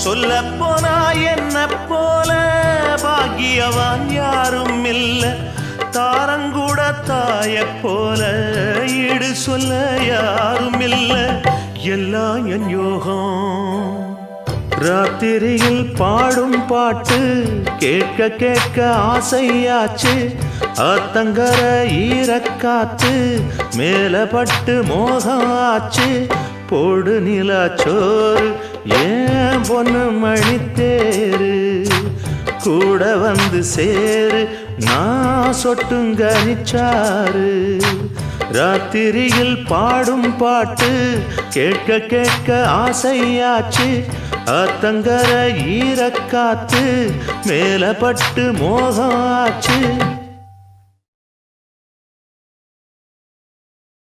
சொல்ல போனா என்ன போல பாக்கியவான் யாரும் இல்ல தாரங்கூட தாய போல ஈடு சொல்ல யாரும் இல்ல எல்லாம் என் யோகம் ராத்திரியில் பாடும் பாட்டு கேட்க கேட்க ஆசையாச்சு ஆத்தங்கர ஈரக்காத்து மேல பட்டு மோகம் ஆச்சு போடு நிலாச்சோறு ஏன் பொண்ணு மணித்தேரு கூட வந்து சேரு நான் சொட்டுங்க நிச்சாரு ராத்திரியில் பாடும் பாட்டு கேட்க கேட்க ஆசையாச்சு ஆத்தங்கர ஈரக்காத்து மேல பட்டு மோகம் ஆச்சு